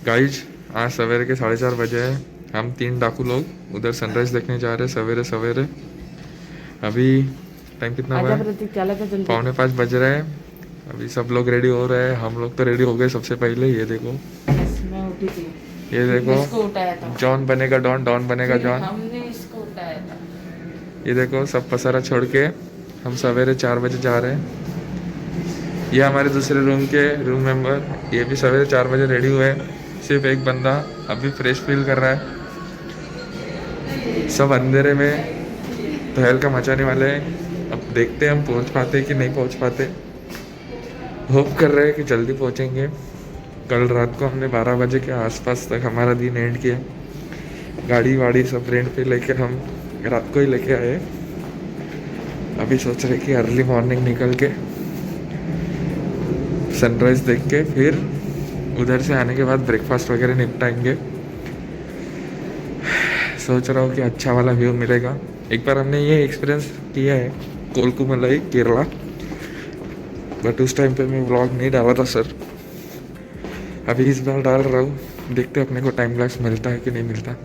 Guys आज सवेरे के 4:30 बजे है। हम 3 डाकू लोग उधर सनराइज देखने जा रहे हैं सवेरे सवेरे। अभी टाइम कितना हुआ है? 4:45 बज रहे हैं। अभी सब लोग रेडी हो रहे हैं। हम लोग तो रेडी हो गए सबसे पहले। ये देखो, ये देखो, जॉन बनेगा डॉन, डॉन बनेगा जॉन। ये देखो सब पसारा छोड़ के हम सवेरे 4 बजे जा रहे हैं। ये हमारे दूसरे रूम के रूम मेंबर, ये भी सवेरे 4 बजे रेडी हुए। सिर्फ एक बंदा अभी फ्रेश फील कर रहा है। सब अंधेरे में तहलका मचाने वाले हैं। अब देखते हैं हम पहुंच पाते कि नहीं पहुंच पाते। होप कर रहे हैं कि जल्दी पहुंचेंगे। कल रात को हमने 12 बजे के आसपास तक हमारा दिन एंड किया। गाड़ी वाड़ी सब रेंट पे लेके हम रात को ही लेके आए। अभी सोच रहे कि अर्ली मॉर्निंग निकल के सनराइज देख के फिर उधर से आने के बाद ब्रेकफास्ट वगैरह निपटाएंगे। सोच रहा हूँ कि अच्छा वाला व्यू मिलेगा। एक बार हमने ये एक्सपीरियंस किया है कोलकुमलाई केरला, बट उस टाइम पे मैं व्लॉग नहीं डाला था सर। अभी इस बार डाल रहा हूँ, देखते अपने को टाइम लैप्स मिलता है कि नहीं मिलता।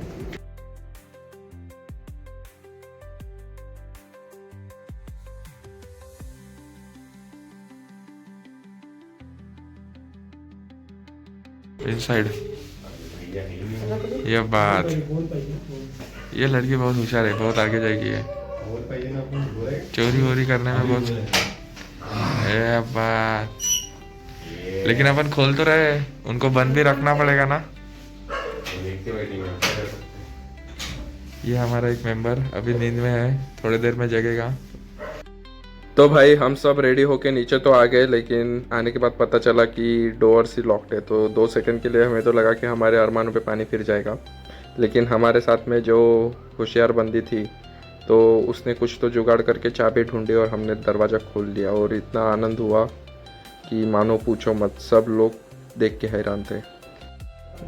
इनसाइड ये बात, ये लड़की बहुत होशियार है, बहुत आगे जाएगी ये। चोरी वोरी करने में बहुत ये बात। लेकिन अपन खोल तो रहे, उनको बंद भी रखना पड़ेगा ना। ये हमारा एक मेंबर अभी नींद में है, थोड़ी देर में जगेगा। तो भाई हम सब रेडी होके नीचे तो आ गए, लेकिन आने के बाद पता चला कि डोर्स ही लॉक्ड है। तो 2 सेकंड के लिए हमें तो लगा कि हमारे अरमानों पे पानी फिर जाएगा। लेकिन हमारे साथ में जो होशियार बंदी थी, तो उसने कुछ तो जुगाड़ करके चाबी ढूंढी और हमने दरवाज़ा खोल दिया। और इतना आनंद हुआ कि मानो पूछो मत, सब लोग देख के हैरान थे।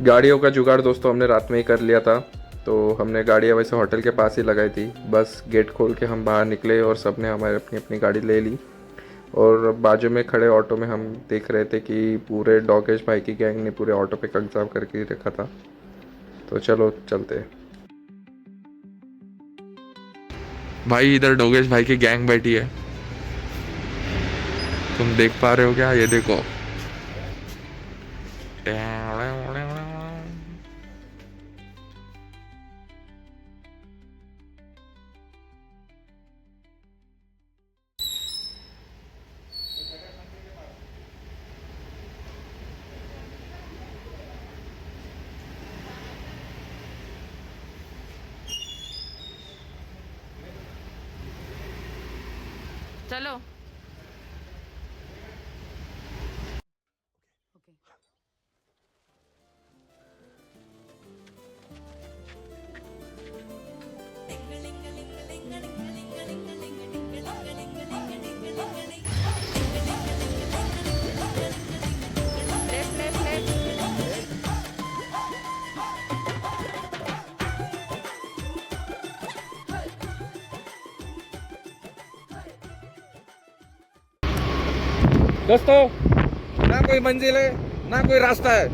गाड़ियों का जुगाड़ दोस्तों हमने रात में ही कर लिया था। तो हमने गाड़ियाँ वैसे होटल के पास ही लगाई थी। बस गेट खोल के हम बाहर निकले और सब ने हमारे अपनी अपनी गाड़ी ले ली। और बाजू में खड़े ऑटो में हम देख रहे थे कि पूरे डॉगेश भाई की गैंग ने पूरे ऑटो पे कब्जा करके रखा था। तो चलो चलते हैं भाई। इधर डोगेश भाई की गैंग बैठी है, तुम देख पा रहे हो क्या? ये देखो, चलो। दोस्तों ना कोई मंजिल है ना कोई रास्ता है,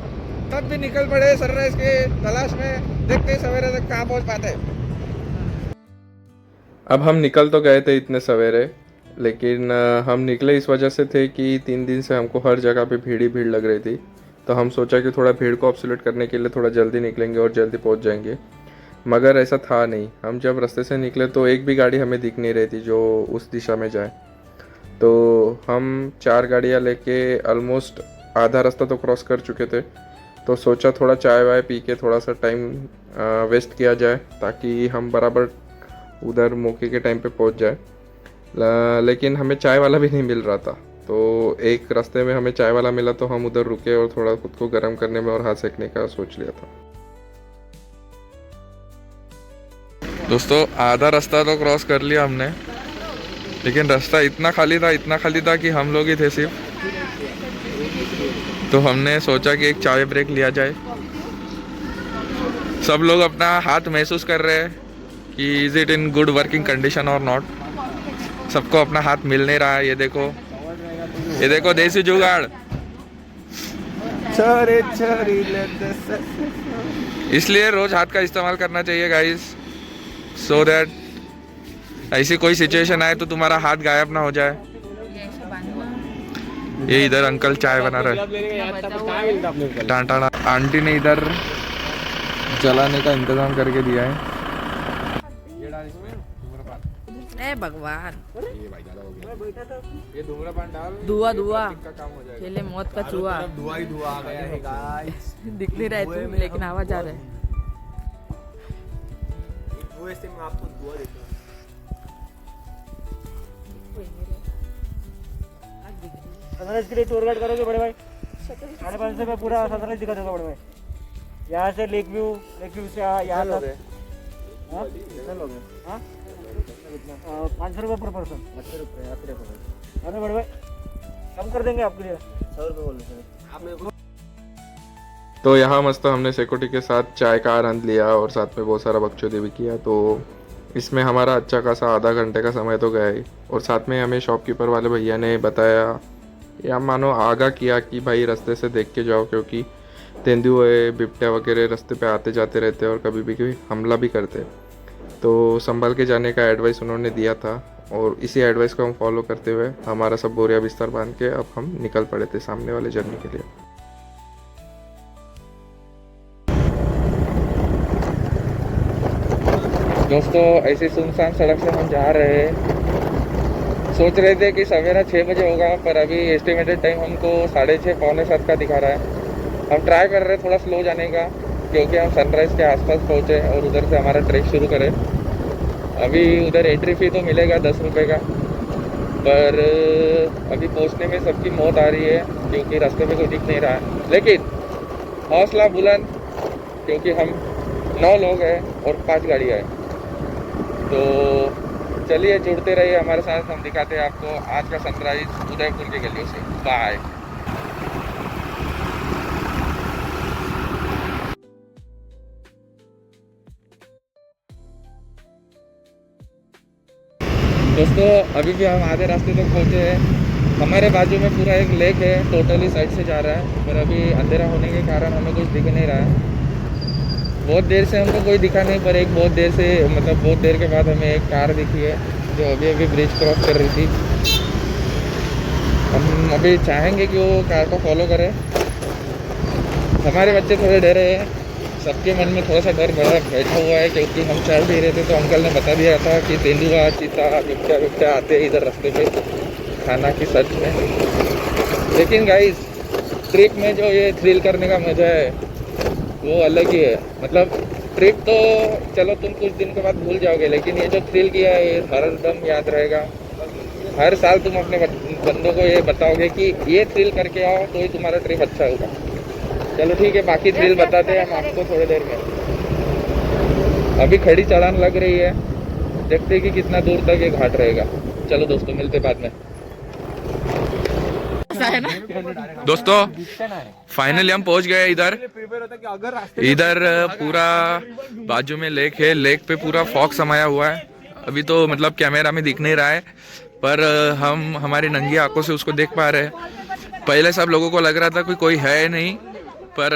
तब भी निकल पड़े सनराइज के तलाश में। देखते हैं सवेरे तक कहाँ पहुँच पाते हैं। अब हम निकल तो गए थे इतने सवेरे, लेकिन हम निकले इस वजह से थे कि 3 दिन से हमको हर जगह पे भीड़ ही भीड़ लग रही थी। तो हम सोचा कि थोड़ा भीड़ को ऑब्सोलेट करने के लिए थोड़ा जल्दी निकलेंगे और जल्दी पहुंच जाएंगे, मगर ऐसा था नहीं। हम जब रास्ते से निकले तो एक भी गाड़ी हमें दिख नहीं रही थी जो उस दिशा में जाए। तो हम 4 गाड़ियाँ लेके ऑलमोस्ट आधा रास्ता तो क्रॉस कर चुके थे। तो सोचा थोड़ा चाय वाय पी के थोड़ा सा टाइम वेस्ट किया जाए ताकि हम बराबर उधर मौके के टाइम पे पहुंच जाए। लेकिन हमें चाय वाला भी नहीं मिल रहा था। तो एक रास्ते में हमें चाय वाला मिला तो हम उधर रुके और थोड़ा खुद को गर्म करने में और हाथ सेकने का सोच लिया था। दोस्तों आधा रास्ता तो क्रॉस कर लिया हमने, लेकिन रास्ता इतना खाली था कि हम लोग ही थे सिर्फ। तो हमने सोचा कि एक चाय ब्रेक लिया जाए। सब लोग अपना हाथ महसूस कर रहे हैं कि is it in good working condition और नॉट। सबको अपना हाथ मिल नहीं रहा है। ये देखो देसी जुगाड़। इसलिए रोज हाथ का इस्तेमाल करना चाहिए गाइस, सो दैट ऐसी कोई सिचुएशन आए तो तुम्हारा हाथ गायब ना हो जाए। ये इधर अंकल चाय बना रहे। टाटा आंटी ने इधर जलाने का इंतजाम करके दिया है। ए भगवान, ये धूम्रपान डाल, धुआं का काम हो जाएगा। खेले मौत का चूहा। धुआं ही धुआं आ गया है गाइस। दिख नहीं रहा है तुम, लेकिन आवाज आ रहा है। वो ऐसे मैं आपको धुआं देता हूँ। सनराइज के लिए टूर गाइड करोगे बड़े भाई? 5:30 से मैं पूरा सनराइज दिखा दूंगा बड़े भाई। यहाँ से लेक व्यू से यहाँ तक। हाँ कितने लोग हैं? हाँ 500 रुपये पर पर्सन। 80 रुपये। अरे बड़े भाई कम कर देंगे आपके लिए। 100 रुपये बोल रहे। तो यहाँ मस्त हमने सिक्योरिटी के साथ चाय का आनंद लिया और साथ में बहुत सारा बकचोदी भी किया। तो इसमें हमारा अच्छा खासा आधा घंटे का समय तो गया ही। और साथ में हमें शॉपकीपर वाले भैया ने बताया या मानो आगाह किया कि भाई रास्ते से देख के जाओ, क्योंकि तेंदुए बिबटिया वगैरह रास्ते पे आते जाते रहते और कभी भी कोई हमला भी करते। तो संभल के जाने का एडवाइस उन्होंने दिया था और इसी एडवाइस को हम फॉलो करते हुए हमारा सब बोरिया बिस्तर बांध के अब हम निकल पड़े थे सामने वाले जर्नी के लिए। दोस्तों ऐसी सुनसान सड़क से हम जा रहे हैं। सोच रहे थे कि सवेरा 6 बजे होगा, पर अभी एस्टिमेटेड टाइम हमको 6:30 पौने 7 का दिखा रहा है। हम ट्राई कर रहे हैं थोड़ा स्लो जाने का, क्योंकि हम सनराइज़ के आसपास पहुँचे और उधर से हमारा ट्रैक शुरू करें। अभी उधर एंट्री फ़ी तो मिलेगा 10 रुपये का, पर अभी पहुँचने में सबकी मौत आ रही है क्योंकि रास्ते में कोई दिख नहीं रहा है। लेकिन हौसला बुलंद, क्योंकि हम 9 लोग हैं और 5 गाड़ियाँ हैं। तो चलिए जुड़ते रहिए हमारे साथ, हम दिखाते हैं आपको आज का सनराइज उदयपुर की गलियों से। बाय। दोस्तों अभी भी हम आधे रास्ते तक पहुँचे हैं। हमारे बाजू में पूरा एक लेक है, टोटली साइड से जा रहा है, पर अभी अंधेरा होने के कारण हमें कुछ दिख नहीं रहा है। बहुत देर से हमको कोई दिखा नहीं, पर एक बहुत देर के बाद हमें एक कार दिखी है जो अभी ब्रिज क्रॉस कर रही थी। हम अभी चाहेंगे कि वो कार को फॉलो करें। हमारे बच्चे थोड़े डरे हैं, सबके मन में थोड़ा सा डर बैठा हुआ है, क्योंकि हम चल भी रहे थे तो अंकल ने बता दिया था कि तेंदुआ चीता बिबटिया आते हैं इधर रास्ते पे खाना की सच में। लेकिन गाइस ट्रिप में जो ये थ्रिल करने का मज़ा है वो अलग ही है। मतलब ट्रिप तो चलो तुम कुछ दिन के बाद भूल जाओगे, लेकिन ये जो थ्रिल किया है ये हर दम याद रहेगा। हर साल तुम अपने बंदों को ये बताओगे कि ये थ्रिल करके आओ तो ही तुम्हारा ट्रिप अच्छा होगा। चलो ठीक है, बाकी थ्रिल बताते हैं हम आपको थोड़ी देर में। अभी खड़ी चढ़ान लग रही है, देखते हैं कि कितना दूर तक ये घाट रहेगा। चलो दोस्तों मिलते बाद में। दोस्तों फाइनली हम पहुंच गए इधर पूरा बाजू में लेक है। लेक पे पूरा फॉग समाया हुआ है। अभी तो मतलब कैमरा में दिख नहीं रहा है, पर हम हमारी नंगी आंखों से उसको देख पा रहे हैं। पहले सब लोगों को लग रहा था कि कोई है नहीं, पर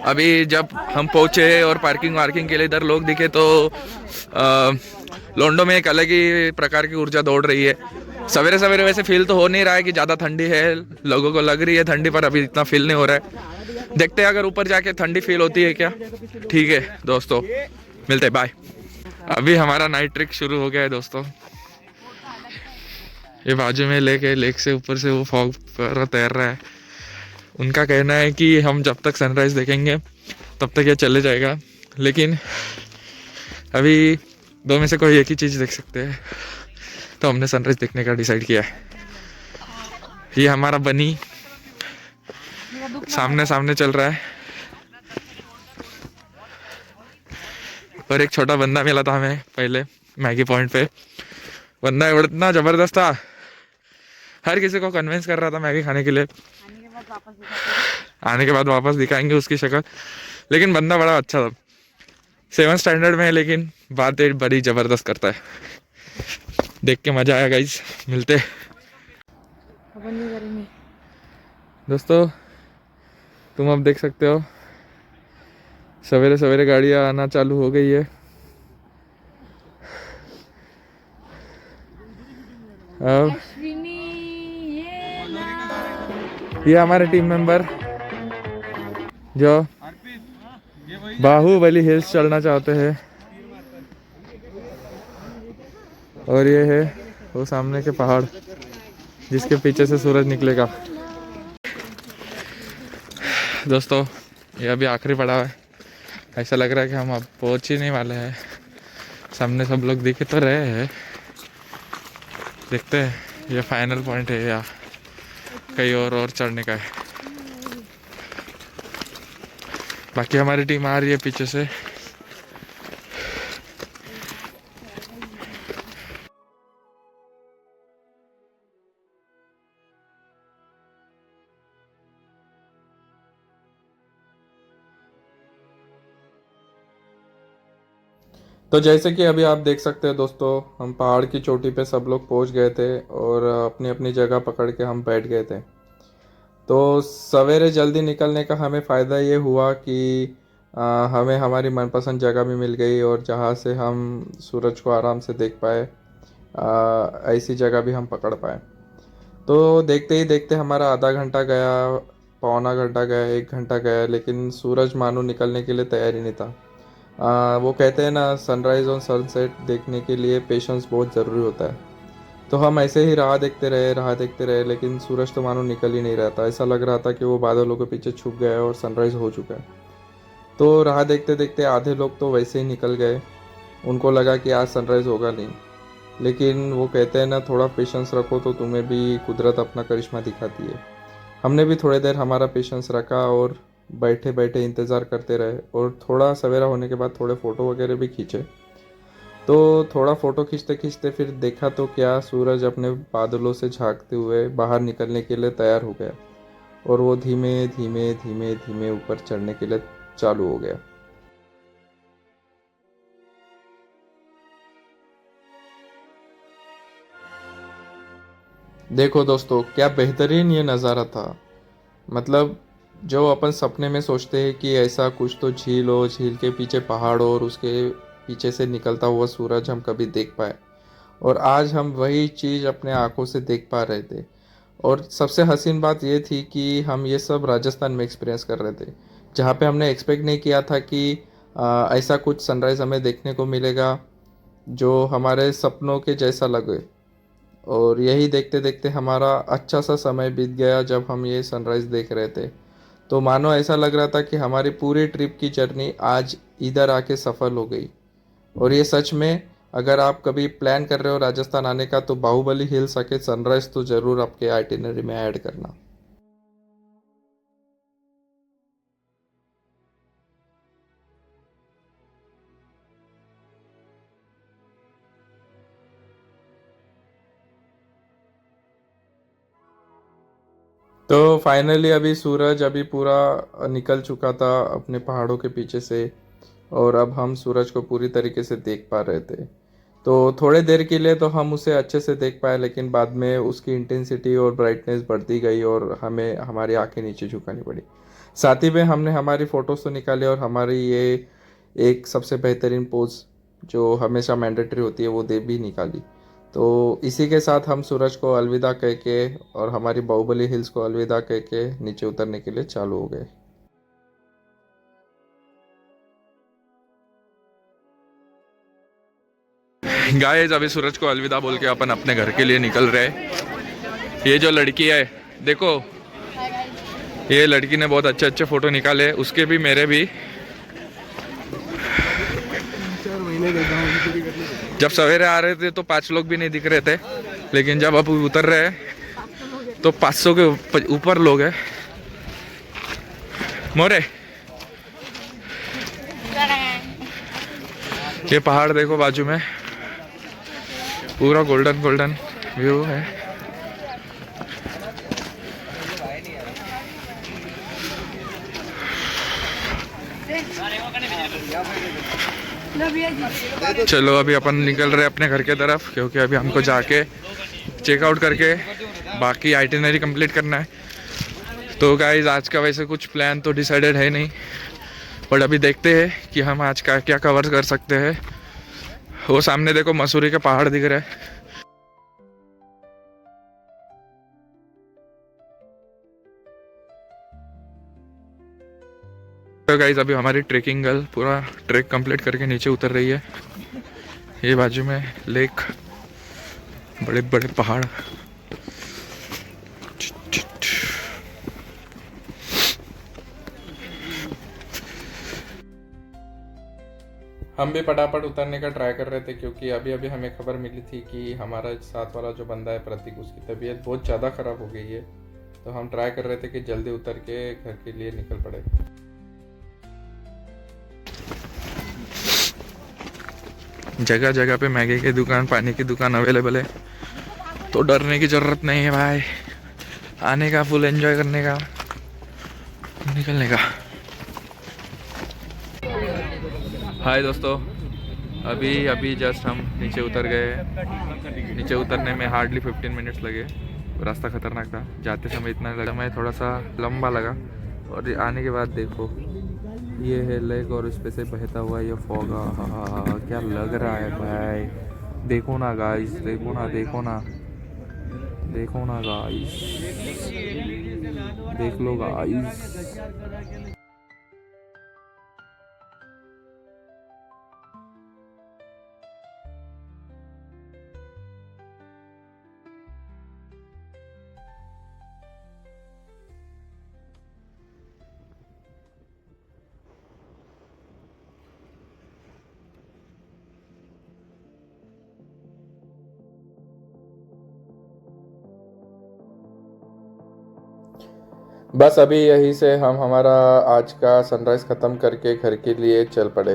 अभी जब हम पहुंचे और पार्किंग वार्किंग के लिए इधर लोग दिखे तो लोंडो में एक अलग ही प्रकार की ऊर्जा दौड़ रही है। सवेरे सवेरे वैसे फील तो हो नहीं रहा है कि ज़्यादा ठंडी है, लोगों को लग रही है ठंडी, पर अभी इतना फील नहीं हो रहा है। देखते हैं अगर ऊपर जाके ठंडी फील होती है क्या। ठीक है दोस्तों, मिलते हैं, बाय। अभी हमारा नाइट ट्रिक शुरू हो गया है दोस्तों। ये बाजू में लेक से ऊपर से वो फॉग पर तैर रहा है। उनका कहना है कि हम जब तक सनराइज देखेंगे तब तक ये चले जाएगा, लेकिन अभी दो में से कोई एक ही चीज़ देख सकते हैं, तो हमने सनराइज देखने का डिसाइड किया है। ये हमारा बनी सामने सामने चल रहा है, और एक छोटा बंदा मिला था हमें पहले मैगी पॉइंट पे। बंदा इतना ज़बरदस्त था, हर किसी को कन्विंस कर रहा था मैगी खाने के लिए। आने के बाद वापस दिखाएंगे उसकी शक्ल, लेकिन बंदा बड़ा अच्छा था। 7th स्टैंडर्ड में है, लेकिन बातें बड़ी ज़बरदस्त करता है। देख के मज़ा आया गाइस, मिलते दोस्तों। तुम अब देख सकते हो सवेरे सवेरे गाड़ियाँ आना चालू हो गई है। अब ये हमारे टीम मेंबर जो बाहुबली हिल्स चलना चाहते हैं, और ये है वो सामने के पहाड़ जिसके पीछे से सूरज निकलेगा। दोस्तों ये अभी आखिरी पड़ाव है, ऐसा लग रहा है कि हम अब पहुंच ही नहीं वाले हैं। सामने सब लोग दिख तो रहे हैं, देखते हैं ये फाइनल पॉइंट है या कहीं और चढ़ने का है। बाकी हमारी टीम आ रही है पीछे से। तो जैसे कि अभी आप देख सकते हैं दोस्तों, हम पहाड़ की चोटी पे सब लोग पहुंच गए थे और अपनी अपनी जगह पकड़ के हम बैठ गए थे। तो सवेरे जल्दी निकलने का हमें फ़ायदा ये हुआ कि हमें हमारी मनपसंद जगह भी मिल गई, और जहाँ से हम सूरज को आराम से देख पाए, ऐसी जगह भी हम पकड़ पाए। तो देखते ही देखते हमारा आधा घंटा गया, पौना घंटा गया, 1 घंटा गया, लेकिन सूरज मानो निकलने के लिए तैयार ही नहीं था। वो कहते हैं ना, सनराइज़ और सनसेट देखने के लिए पेशेंस बहुत ज़रूरी होता है। तो हम ऐसे ही राह देखते रहे, लेकिन सूरज तो मानो निकल ही नहीं रहा था। ऐसा लग रहा था कि वो बादलों के पीछे छुप गया है और सनराइज़ हो चुका है। तो राह देखते देखते आधे लोग तो वैसे ही निकल गए, उनको लगा कि आज सनराइज़ होगा नहीं। लेकिन वो कहते हैं ना, थोड़ा पेशेंस रखो तो तुम्हें भी कुदरत अपना करिश्मा दिखाती है। हमने भी थोड़ी देर हमारा पेशेंस रखा और बैठे बैठे इंतज़ार करते रहे, और थोड़ा सवेरा होने के बाद थोड़े फ़ोटो वगैरह भी खींचे। तो थोड़ा फ़ोटो खींचते खींचते फिर देखा तो क्या, सूरज अपने बादलों से झांकते हुए बाहर निकलने के लिए तैयार हो गया, और वो धीमे धीमे धीमे धीमे ऊपर चढ़ने के लिए चालू हो गया। देखो दोस्तों, क्या बेहतरीन ये नज़ारा था। मतलब जो अपन सपने में सोचते हैं कि ऐसा कुछ तो झील हो, झील के पीछे पहाड़ हो और उसके पीछे से निकलता हुआ सूरज हम कभी देख पाए, और आज हम वही चीज़ अपने आंखों से देख पा रहे थे। और सबसे हसीन बात ये थी कि हम ये सब राजस्थान में एक्सपीरियंस कर रहे थे, जहाँ पे हमने एक्सपेक्ट नहीं किया था कि ऐसा कुछ सनराइज़ हमें देखने को मिलेगा जो हमारे सपनों के जैसा लगे। और यही देखते देखते हमारा अच्छा सा समय बीत गया जब हम ये सनराइज़ देख रहे थे। तो मानो ऐसा लग रहा था कि हमारी पूरी ट्रिप की जर्नी आज इधर आके सफल हो गई। और ये सच में, अगर आप कभी प्लान कर रहे हो राजस्थान आने का, तो बाहुबली हिल्स आके सनराइज़ तो ज़रूर आपके आइटिनरी में ऐड करना। तो फाइनली अभी सूरज अभी पूरा निकल चुका था अपने पहाड़ों के पीछे से, और अब हम सूरज को पूरी तरीके से देख पा रहे थे। तो थोड़े देर के लिए तो हम उसे अच्छे से देख पाए, लेकिन बाद में उसकी इंटेंसिटी और ब्राइटनेस बढ़ती गई और हमें हमारी आंखें नीचे झुकानी पड़ी। साथ ही में हमने हमारी फ़ोटोज़ तो निकाली और हमारी ये एक सबसे बेहतरीन पोज जो हमेशा मैंडेटरी होती है वो दे भी निकाली। तो इसी के साथ हम सूरज को अलविदा कह के और हमारी बाहुबली हिल्स को अलविदा कह के नीचे उतरने के लिए चालू हो गए। गाइस अभी सूरज को अलविदा बोल के अपन अपने घर के लिए निकल रहे हैं। ये जो लड़की है देखो, ये लड़की ने बहुत अच्छे अच्छे फोटो निकाले, उसके भी मेरे भी। जब सवेरे आ रहे थे तो 5 लोग भी नहीं दिख रहे थे, लेकिन जब अब उतर रहे हैं तो 500 के ऊपर लोग हैं। मोरे ये पहाड़ देखो बाजू में, पूरा गोल्डन गोल्डन व्यू है। चलो अभी अपन निकल रहे हैं अपने घर के तरफ, क्योंकि अभी हमको जाके चेकआउट करके बाकी आइटिनरी कंप्लीट करना है। तो गाइज आज का वैसे कुछ प्लान तो डिसाइडेड है नहीं, बट अभी देखते हैं कि हम आज का क्या कवर कर सकते हैं। वो सामने देखो मसूरी के पहाड़ दिख रहे हैं। तो गाइज अभी हमारी ट्रेकिंग गर्ल पूरा ट्रैक कंप्लीट करके नीचे उतर रही है। ये बाजू में लेक, बड़े बड़े पहाड़। हम भी फटाफट उतरने का ट्राई कर रहे थे, क्योंकि अभी अभी हमें खबर मिली थी कि हमारा साथ वाला जो बंदा है प्रतीक, उसकी तबीयत बहुत ज़्यादा ख़राब हो गई है। तो हम ट्राई कर रहे थे कि जल्दी उतर के घर के लिए निकल पड़े। जगह जगह पे मैगी की दुकान, पानी की दुकान अवेलेबल है, तो डरने की ज़रूरत नहीं है भाई। आने का, फुल एंजॉय करने का, निकलने का। हाय दोस्तों, अभी जस्ट हम नीचे उतर गए। नीचे उतरने में हार्डली 15 मिनट्स लगे। रास्ता खतरनाक था, जाते समय इतना लगा, मैं थोड़ा सा लंबा लगा। और आने के बाद देखो ये है लेक और इस पे से बहता हुआ ये फॉग। क्या लग रहा है भाई, देखो ना गाइस, देखो ना, देखो ना, देखो ना गाइस, देख लो गाइस। बस अभी यहीं से हम हमारा आज का सनराइज़ ख़त्म करके घर के लिए चल पड़े।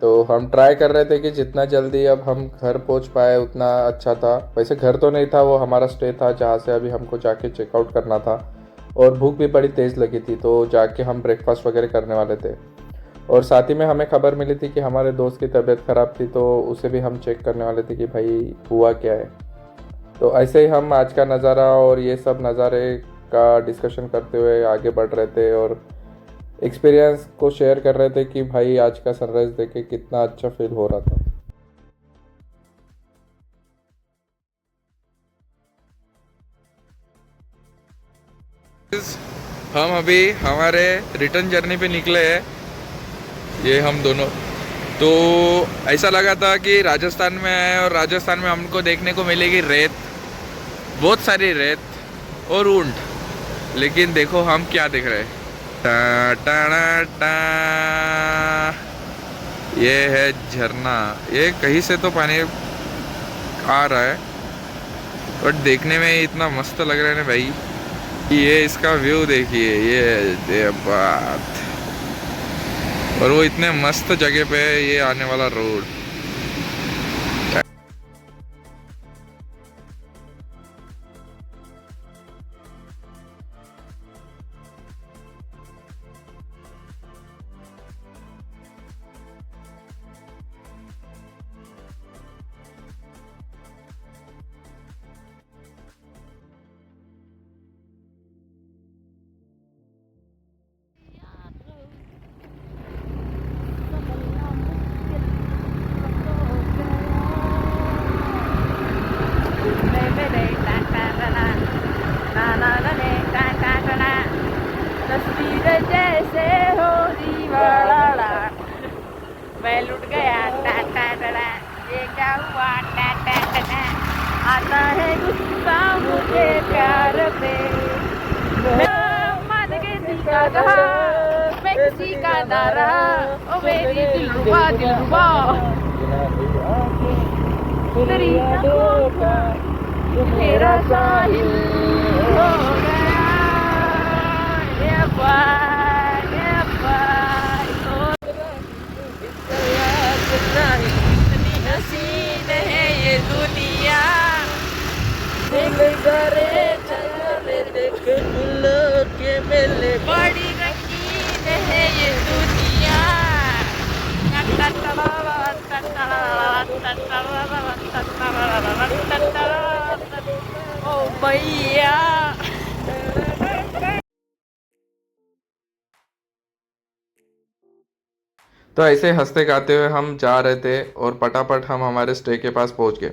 तो हम ट्राई कर रहे थे कि जितना जल्दी अब हम घर पहुंच पाए उतना अच्छा था। वैसे घर तो नहीं था, वो हमारा स्टे था जहाँ से अभी हमको जाके चेकआउट करना था। और भूख भी बड़ी तेज़ लगी थी, तो जाके हम ब्रेकफास्ट वगैरह करने वाले थे। और साथ ही में हमें खबर मिली थी कि हमारे दोस्त की तबीयत ख़राब थी, तो उसे भी हम चेक करने वाले थे कि भाई हुआ क्या है। तो ऐसे ही हम आज का नज़ारा और ये सब नज़ारे का डिस्कशन करते हुए आगे बढ़ रहे थे और एक्सपीरियंस को शेयर कर रहे थे कि भाई आज का सनराइज़ देख के कितना अच्छा फील हो रहा था। हम अभी हमारे रिटर्न जर्नी पे निकले हैं, ये हम दोनों। तो ऐसा लगा था कि राजस्थान में आए और राजस्थान में हमको देखने को मिलेगी रेत, बहुत सारी रेत और ऊंट, लेकिन देखो हम क्या देख रहे हैं। टा टा टा, ये है झरना। ये कहीं से तो पानी आ रहा है, बट देखने में इतना मस्त लग रहा है ना भाई। ये इसका व्यू देखिए, ये बात, और वो इतने मस्त जगह पे है ये आने वाला रोड। तीर जैसे हो दीवाना। मैं लुट गया टा टा टा टा, ये क्या हुआ टा टा टा टा। आता है गुस्सा मुझे प्यार पे, मैं मान गई दिल का कहा, मैं किसी का ना रहा। ओ मेरी दिलरुबा दिलरुबा, तेरी आँखों का मेरा साहिल हो गया। ये बाय, ये बाय, इतनी हसीन है ये दुनिया। दिल करे चले देख दिल के मेले, बड़ी रंगीन है ये दुनिया। ओ भैया। तो ऐसे हंसते गाते हुए हम जा रहे थे और पटापट हम हमारे स्टे के पास पहुंच गए।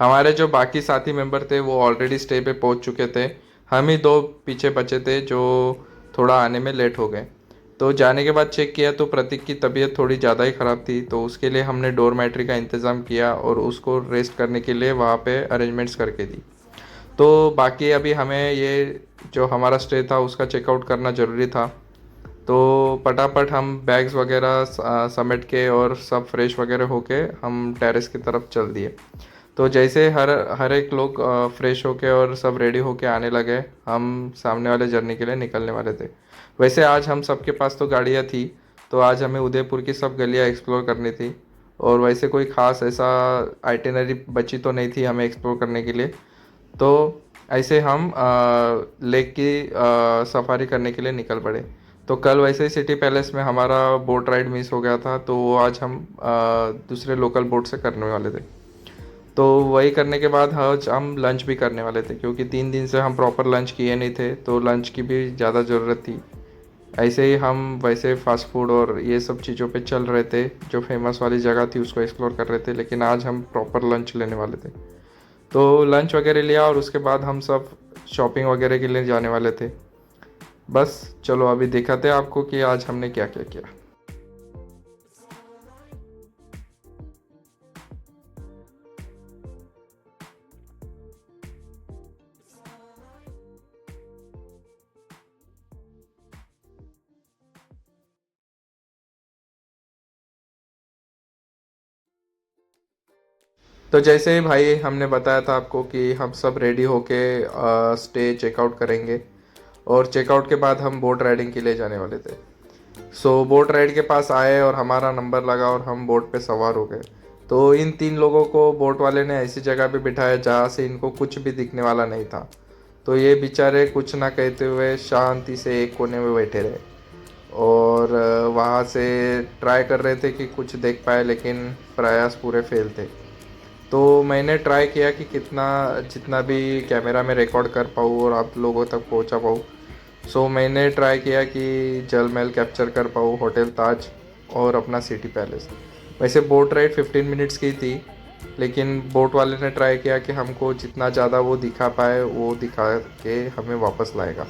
हमारे जो बाकी साथी मेंबर थे वो ऑलरेडी स्टे पे पहुंच चुके थे। हम ही दो पीछे बचे थे जो थोड़ा आने में लेट हो गए। तो जाने के बाद चेक किया तो प्रतीक की तबीयत थोड़ी ज़्यादा ही ख़राब थी, तो उसके लिए हमने डोरमेट्री का इंतज़ाम किया और उसको रेस्ट करने के लिए वहाँ पे अरेंजमेंट्स करके दी। तो बाकी अभी हमें ये जो हमारा स्टे था उसका चेकआउट करना ज़रूरी था। तो फटाफट हम बैग्स वगैरह समेट के और सब फ्रेश वगैरह होके हम टेरेस की तरफ चल दिए। तो जैसे हर एक लोग फ्रेश होके और सब रेडी होके आने लगे, हम सामने वाले जर्नी के लिए निकलने वाले थे। वैसे आज हम सबके पास तो गाड़ियाँ थी, तो आज हमें उदयपुर की सब गलियाँ एक्सप्लोर करनी थी। और वैसे कोई ख़ास ऐसा आइटिनरी बची तो नहीं थी हमें एक्सप्लोर करने के लिए। तो ऐसे हम लेक की सफारी करने के लिए निकल पड़े। तो कल वैसे ही सिटी पैलेस में हमारा बोट राइड मिस हो गया था, तो वो आज हम दूसरे लोकल बोट से करने वाले थे। तो वही करने के बाद आज हम लंच भी करने वाले थे, क्योंकि 3 दिन से हम प्रॉपर लंच किए नहीं थे, तो लंच की भी ज़्यादा ज़रूरत थी। ऐसे ही हम वैसे फास्ट फूड और ये सब चीज़ों पे चल रहे थे, जो फेमस वाली जगह थी उसको एक्सप्लोर कर रहे थे, लेकिन आज हम प्रॉपर लंच लेने वाले थे। तो लंच वगैरह लिया और उसके बाद हम सब शॉपिंग वगैरह के लिए जाने वाले थे। बस चलो अभी दिखाते हैं आपको कि आज हमने क्या क्या किया। तो जैसे ही भाई हमने बताया था आपको कि हम सब रेडी होके स्टे चेकआउट करेंगे और चेकआउट के बाद हम बोट राइडिंग के लिए जाने वाले थे। सो बोट राइड के पास आए और हमारा नंबर लगा और हम बोट पे सवार हो गए। तो इन 3 लोगों को बोट वाले ने ऐसी जगह पे बिठाया जहाँ से इनको कुछ भी दिखने वाला नहीं था। तो ये बेचारे कुछ ना कहते हुए शांति से एक कोने में बैठे रहे और वहाँ से ट्राई कर रहे थे कि कुछ देख पाए, लेकिन प्रयास पूरे फेल थे। तो मैंने ट्राई किया कि जितना भी कैमरा में रिकॉर्ड कर पाऊँ और आप लोगों तक पहुँचा पाऊँ। सो मैंने ट्राई किया कि जल महल कैप्चर कर पाऊँ, होटल ताज और अपना सिटी पैलेस। वैसे बोट राइड 15 मिनट्स की थी, लेकिन बोट वाले ने ट्राई किया कि हमको जितना ज़्यादा वो दिखा पाए वो दिखा के हमें वापस लाएगा।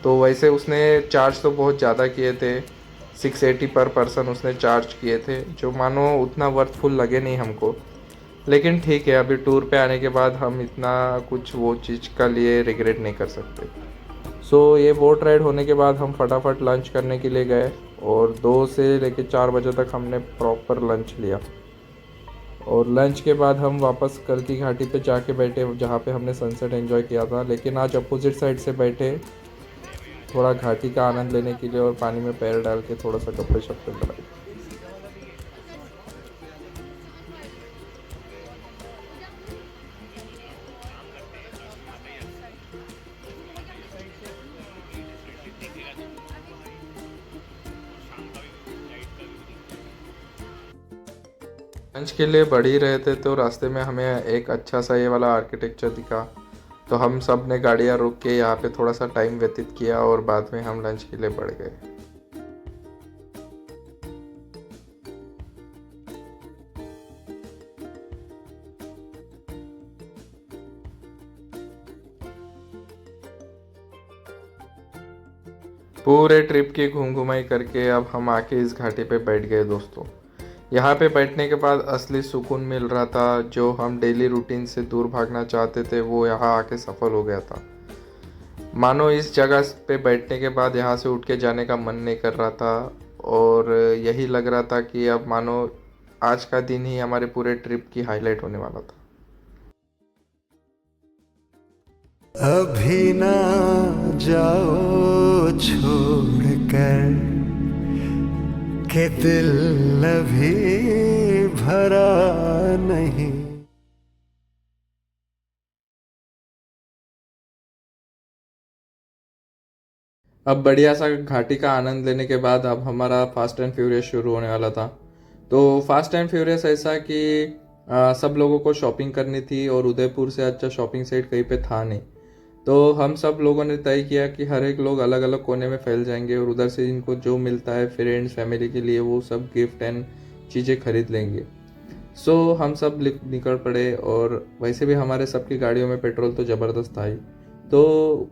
तो वैसे उसने चार्ज तो बहुत ज़्यादा किए थे, 680 पर पर्सन उसने चार्ज किए थे, जो मानो उतना वर्थफुल लगे नहीं हमको। लेकिन ठीक है, अभी टूर पे आने के बाद हम इतना कुछ वो चीज़ का लिए रिग्रेट नहीं कर सकते। सो ये बोट राइड होने के बाद हम फटाफट लंच करने के लिए गए और 2 से लेकर 4 बजे तक हमने प्रॉपर लंच लिया। और लंच के बाद हम वापस करकी घाटी पे जाके बैठे, जहाँ पे हमने सनसेट एंजॉय किया था। लेकिन आज अपोजिट साइड से बैठे, थोड़ा घाटी का आनंद लेने के लिए और पानी में पैर डाल के थोड़ा सा गप्पे शप्पे लड़ाए। लंच के लिए बढ़ ही रहे थे, तो रास्ते में हमें एक अच्छा सा ये वाला आर्किटेक्चर दिखा। तो हम सब ने गाड़ियाँ रोक के यहाँ पे थोड़ा सा टाइम व्यतीत किया और बाद में हम लंच के लिए बढ़ गए। पूरे ट्रिप की घूम घुमाई करके अब हम आके इस घाटी पे बैठ गए दोस्तों। यहाँ पे बैठने के बाद असली सुकून मिल रहा था। जो हम डेली रूटीन से दूर भागना चाहते थे वो यहाँ आके सफल हो गया था। मानो इस जगह पे बैठने के बाद यहाँ से उठ के जाने का मन नहीं कर रहा था और यही लग रहा था कि अब मानो आज का दिन ही हमारे पूरे ट्रिप की हाईलाइट होने वाला था। अभी ना जाओ छोड़कर के दिल अभी भरा नहीं। अब बढ़िया सा घाटी का आनंद लेने के बाद अब हमारा फास्ट एंड फ्यूरियस शुरू होने वाला था। तो फास्ट एंड फ्यूरियस ऐसा कि सब लोगों को शॉपिंग करनी थी और उदयपुर से अच्छा शॉपिंग साइट कहीं पे था नहीं। तो हम सब लोगों ने तय किया कि हर एक लोग अलग अलग कोने में फैल जाएंगे और उधर से इनको जो मिलता है फ्रेंड्स फैमिली के लिए वो सब गिफ्ट एंड चीज़ें खरीद लेंगे। सो हम सब निकल पड़े और वैसे भी हमारे सबकी गाड़ियों में पेट्रोल तो ज़बरदस्त था ही। तो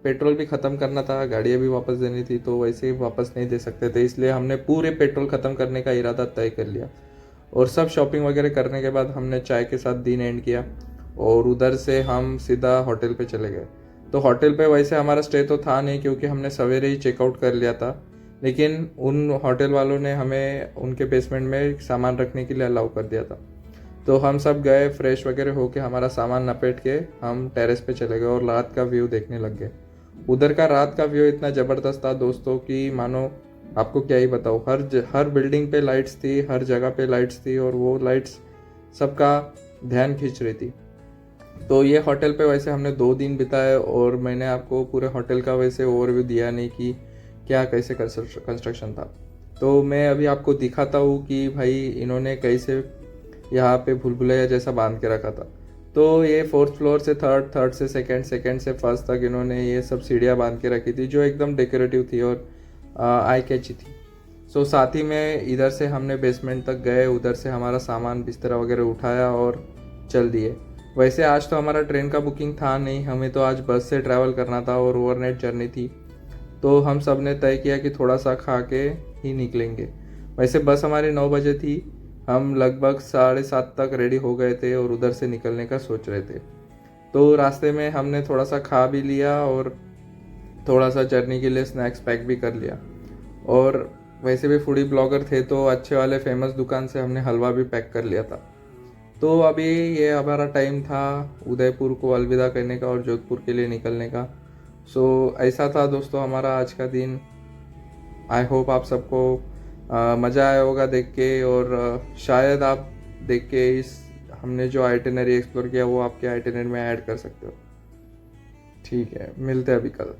पेट्रोल भी ख़त्म करना था, गाड़ियाँ भी वापस देनी थी, तो वैसे ही वापस नहीं दे सकते थे, इसलिए हमने पूरे पेट्रोल ख़त्म करने का इरादा तय कर लिया। और सब शॉपिंग वगैरह करने के बाद हमने चाय के साथ दिन एंड किया और उधर से हम सीधा होटल पे चले गए। तो होटल पे वैसे हमारा स्टे तो था नहीं क्योंकि हमने सवेरे ही चेकआउट कर लिया था, लेकिन उन होटल वालों ने हमें उनके बेसमेंट में सामान रखने के लिए अलाउ कर दिया था। तो हम सब गए, फ्रेश वगैरह होके हमारा सामान लपेट के हम टेरेस पे चले गए और रात का व्यू देखने लग गए। उधर का रात का व्यू इतना ज़बरदस्त था दोस्तों कि मानो आपको क्या ही बताऊँ। हर बिल्डिंग पे लाइट्स थी, हर जगह पे लाइट्स थी और वो लाइट्स सबका ध्यान खींच रही थी। तो ये होटल पे वैसे हमने 2 दिन बिताए और मैंने आपको पूरे होटल का वैसे ओवरव्यू दिया नहीं कि क्या कैसे कंस्ट्रक्शन था। तो मैं अभी आपको दिखाता हूँ कि भाई इन्होंने कैसे यहाँ पे भूल भुलैया जैसा बांध के रखा था। तो ये 4th फ्लोर से थर्ड से सेकंड से फर्स्ट तक इन्होंने ये सब सीढ़ियाँ बांध के रखी थी जो एकदम डेकोरेटिव थी और आई कैची थी। सो साथ ही में इधर से हमने बेसमेंट तक गए, उधर से हमारा सामान बिस्तर वगैरह उठाया और चल दिए। वैसे आज तो हमारा ट्रेन का बुकिंग था नहीं, हमें तो आज बस से ट्रैवल करना था और ओवरनाइट जर्नी थी। तो हम सब ने तय किया कि थोड़ा सा खा के ही निकलेंगे। वैसे बस हमारी 9 बजे थी, हम लगभग 7:30 तक रेडी हो गए थे और उधर से निकलने का सोच रहे थे। तो रास्ते में हमने थोड़ा सा खा भी लिया और थोड़ा सा जर्नी के लिए स्नैक्स पैक भी कर लिया। और वैसे भी फूडी ब्लॉगर थे तो अच्छे वाले फेमस दुकान से हमने हलवा भी पैक कर लिया था। तो अभी ये हमारा टाइम था उदयपुर को अलविदा करने का और जोधपुर के लिए निकलने का। सो ऐसा था दोस्तों हमारा आज का दिन। आई होप आप सबको मज़ा आया होगा देख के और शायद आप देख के इस हमने जो आइटिनरी एक्सप्लोर किया वो आपके आइटिनरी में ऐड कर सकते हो। ठीक है, मिलते हैं अभी कल।